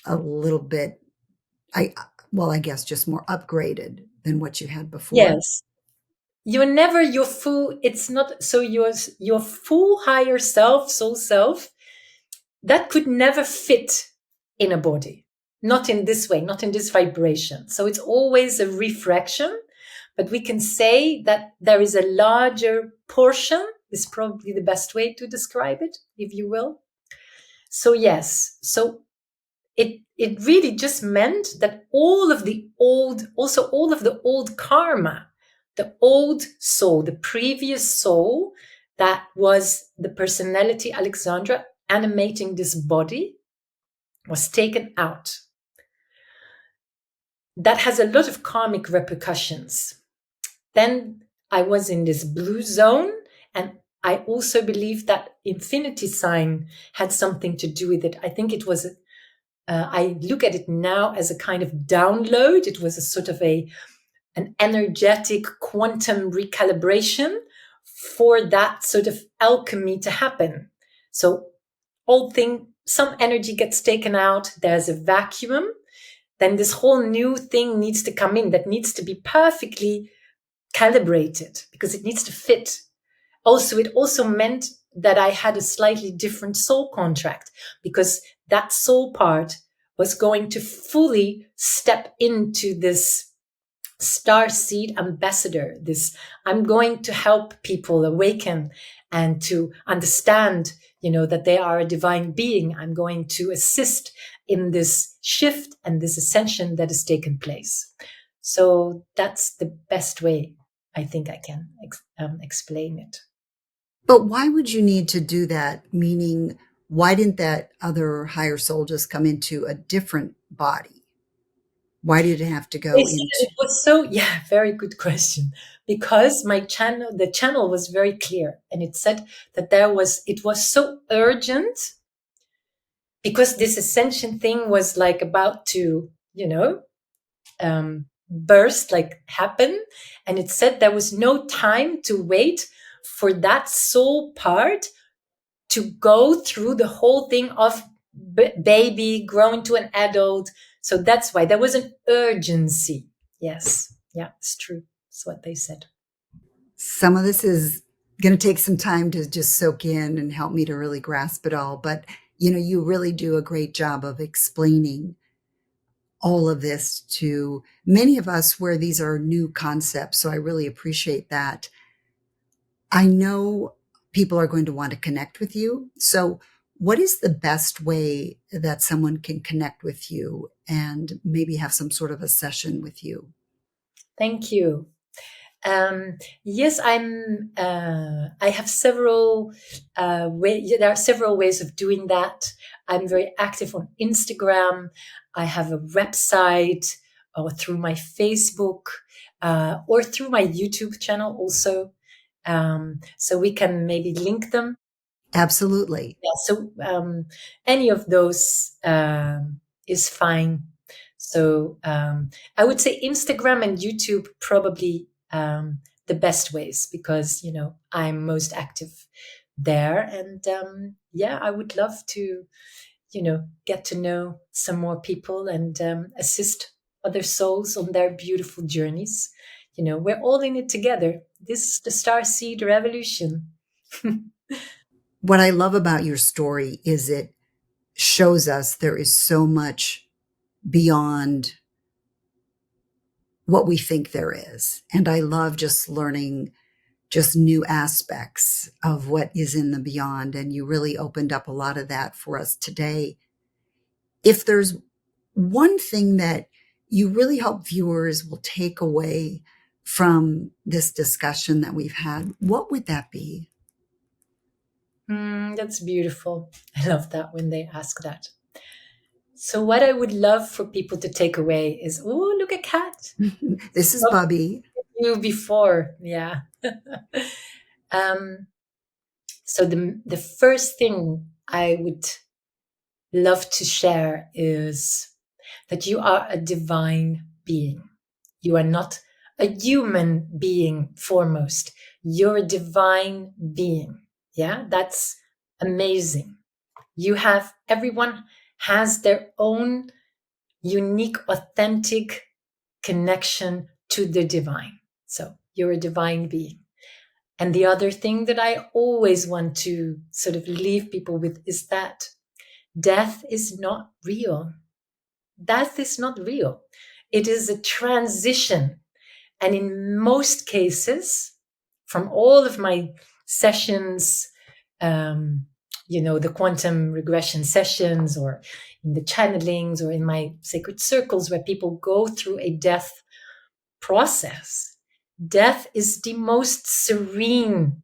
[SPEAKER 2] a little bit, I guess just more upgraded than what you had before.
[SPEAKER 1] Yes. You're never your full, it's not, so your full higher self, soul self, that could never fit in a body. Not in this way, not in this vibration. So it's always a refraction, but we can say that there is a larger portion, is probably the best way to describe it, if you will. So yes, so it really just meant that all of the old karma, the old soul, the previous soul that was the personality Alexandra animating this body, was taken out. That has a lot of karmic repercussions. Then I was in this blue zone, and I also believe that infinity sign had something to do with it. I think it was, I look at it now as a kind of download. It was a sort of an energetic quantum recalibration for that sort of alchemy to happen. So some energy gets taken out, there's a vacuum, then this whole new thing needs to come in that needs to be perfectly calibrated because it needs to fit. Also, it also meant that I had a slightly different soul contract because that soul part was going to fully step into this star seed ambassador. I'm going to help people awaken and to understand, that they are a divine being. I'm going to assist in this shift and this ascension that has taken place. So that's the best way I think I can explain it.
[SPEAKER 2] But why would you need to do that? Meaning, why didn't that other higher soul just come into a different body? Why did it have to go into?
[SPEAKER 1] It was very good question. Because the channel was very clear, and it said that it was so urgent because this ascension thing was like about to, burst, like happen. And it said there was no time to wait for that soul part to go through the whole thing of baby growing to an adult. So that's why there was an urgency. Yes. Yeah, it's true. It's what they said.
[SPEAKER 2] Some of this is going to take some time to just soak in and help me to really grasp it all. But, you really do a great job of explaining all of this to many of us where these are new concepts. So I really appreciate that. I know people are going to want to connect with you. So, what is the best way that someone can connect with you and maybe have some sort of a session with you?
[SPEAKER 1] Thank you. Yes, I'm. I have several ways. There are several ways of doing that. I'm very active on Instagram. I have a website, or through my Facebook, or through my YouTube channel also. So we can maybe link them.
[SPEAKER 2] Absolutely.
[SPEAKER 1] Yeah. So any of those is fine. So I would say Instagram and YouTube probably the best ways because I'm most active there, and yeah, I would love to get to know some more people and assist other souls on their beautiful journeys. We're all in it together. This is the star seed revolution.
[SPEAKER 2] What I love about your story is it shows us there is so much beyond what we think there is. And I love just learning just new aspects of what is in the beyond. And you really opened up a lot of that for us today. If there's one thing that you really hope viewers will take away from this discussion that we've had, what would that be?
[SPEAKER 1] That's beautiful. I love that when they ask that. So, what I would love for people to take away is, oh, look, a cat.
[SPEAKER 2] This is Bubbie.
[SPEAKER 1] You before, yeah. um, so the first thing I would love to share is that you are a divine being. You are not a human being foremost. You're a divine being. Yeah, that's amazing. Everyone has their own unique, authentic connection to the divine. So you're a divine being. And the other thing that I always want to sort of leave people with is that death is not real. Death is not real. It is a transition. And in most cases, from all of my sessions, the quantum regression sessions, or in the channelings, or in my sacred circles where people go through a death process, death is the most serene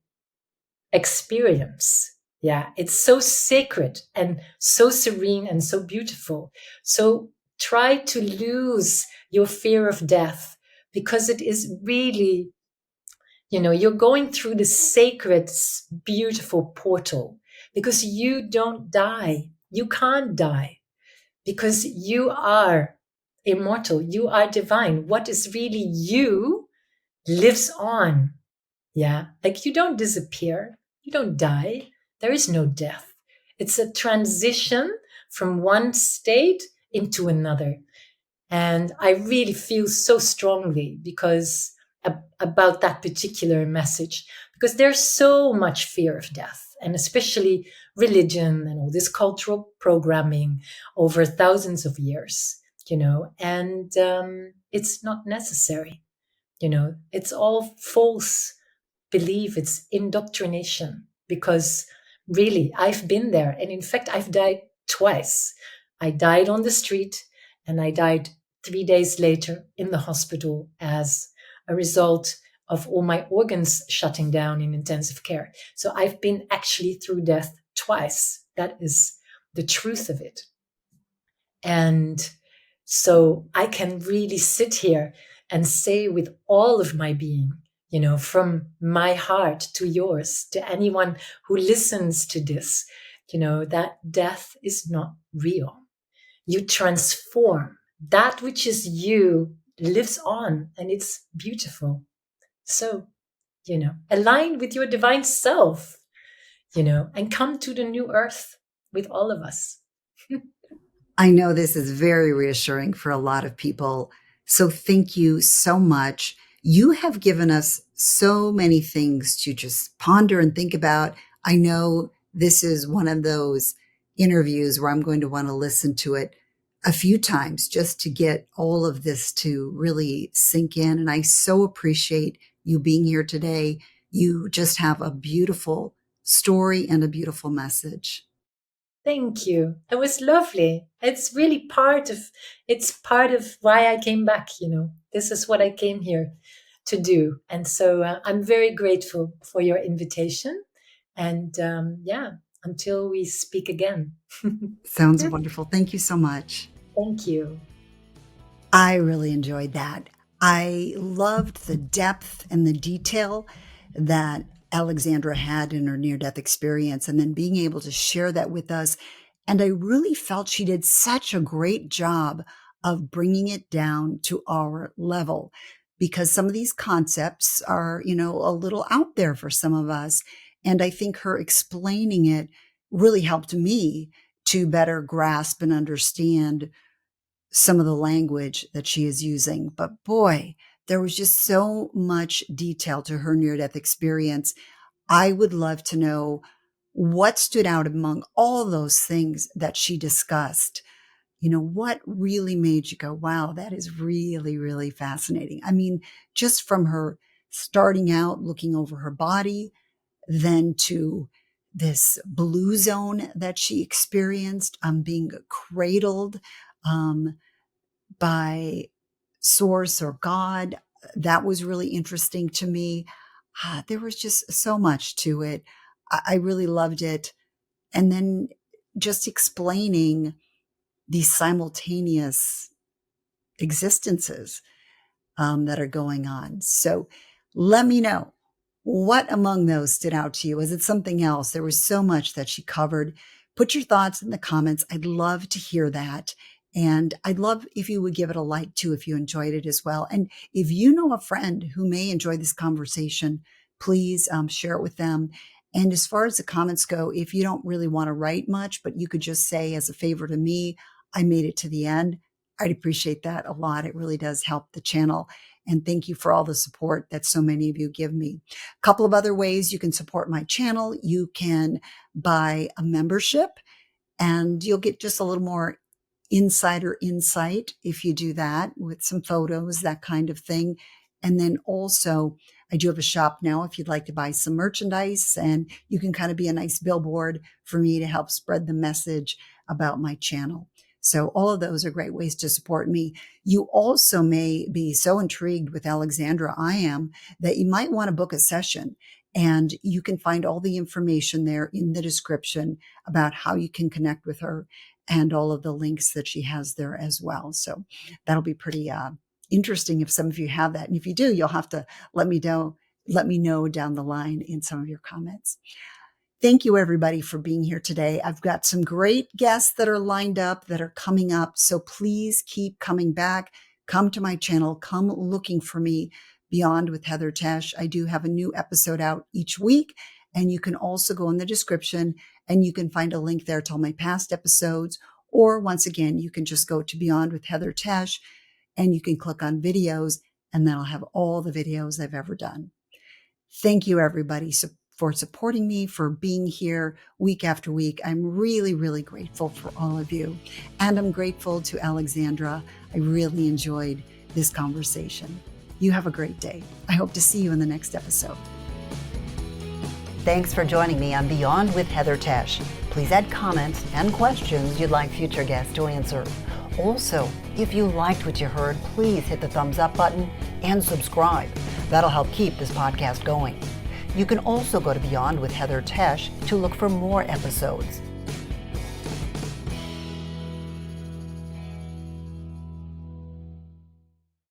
[SPEAKER 1] experience. Yeah, it's so sacred and so serene and so beautiful. So try to lose your fear of death because it is really, you're going through the sacred, beautiful portal because you don't die. You can't die because you are immortal. You are divine. What is really you lives on. Yeah. Like you don't disappear. You don't die. There is no death. It's a transition from one state into another. And I really feel so strongly about that particular message, because there's so much fear of death, and especially religion and all this cultural programming over thousands of years, and it's not necessary. It's all false belief, it's indoctrination, because really I've been there. And in fact, I've died twice. I died on the street, and I died 3 days later in the hospital as a result of all my organs shutting down in intensive care. So I've been actually through death twice. That is the truth of it. And so I can really sit here and say with all of my being, from my heart to yours, to anyone who listens to this, that death is not real. You transform. That which is you lives on, and it's beautiful. So, align with your divine self, and come to the new earth with all of us.
[SPEAKER 2] I know this is very reassuring for a lot of people. So thank you so much. You have given us so many things to just ponder and think about. I know this is one of those interviews where I'm going to want to listen to it a few times just to get all of this to really sink in. And I so appreciate you being here today. You just have a beautiful story and a beautiful message.
[SPEAKER 1] Thank you. It was lovely. It's part of why I came back, This is what I came here to do. And so I'm very grateful for your invitation. And until we speak again.
[SPEAKER 2] Sounds wonderful. Thank you so much.
[SPEAKER 1] Thank you.
[SPEAKER 2] I really enjoyed that. I loved the depth and the detail that Alexandra had in her near-death experience, and then being able to share that with us. And I really felt she did such a great job of bringing it down to our level, because some of these concepts are, a little out there for some of us. And I think her explaining it really helped me to better grasp and understand some of the language that she is using. But boy, there was just so much detail to her near-death experience. I would love to know what stood out among all those things that she discussed. What really made you go, wow, that is really, really fascinating. I mean, just from her starting out, looking over her body, then to this blue zone that she experienced, being cradled, by source or God. That was really interesting to me. There was just so much to it. I really loved it. And then just explaining these simultaneous existences that are going on. So let me know, what among those stood out to you? Was it something else? There was so much that she covered. Put your thoughts in the comments. I'd love to hear that. And I'd love if you would give it a like too, if you enjoyed it as well. And if you know a friend who may enjoy this conversation, please share it with them. And as far as the comments go, if you don't really want to write much, but you could just say as a favor to me, I made it to the end, I'd appreciate that a lot. It really does help the channel. And thank you for all the support that so many of you give me. A couple of other ways you can support my channel. You can buy a membership and you'll get just a little more insider insight if you do that, with some photos, that kind of thing. And then also, I do have a shop now if you'd like to buy some merchandise, and you can kind of be a nice billboard for me to help spread the message about my channel. So all of those are great ways to support me. You also may be so intrigued with Alexandra, I am, that you might want to book a session. And you can find all the information there in the description about how you can connect with her and all of the links that she has there as well. So that'll be pretty interesting if some of you have that. And if you do, you'll have to let me know down the line in some of your comments. Thank you, everybody, for being here today. I've got some great guests that are lined up, that are coming up. So please keep coming back. Come to my channel. Come looking for me. Beyond with Heather Tesch. I do have a new episode out each week. And you can also go in the description and you can find a link there to all my past episodes. Or once again, you can just go to Beyond with Heather Tesch and you can click on videos, and then I'll have all the videos I've ever done. Thank you, everybody, for supporting me, for being here week after week. I'm really, really grateful for all of you. And I'm grateful to Alexandra. I really enjoyed this conversation. You have a great day. I hope to see you in the next episode. Thanks for joining me on Beyond with Heather Tesch. Please add comments and questions you'd like future guests to answer. Also, if you liked what you heard, please hit the thumbs up button and subscribe. That'll help keep this podcast going. You can also go to Beyond with Heather Tesch to look for more episodes.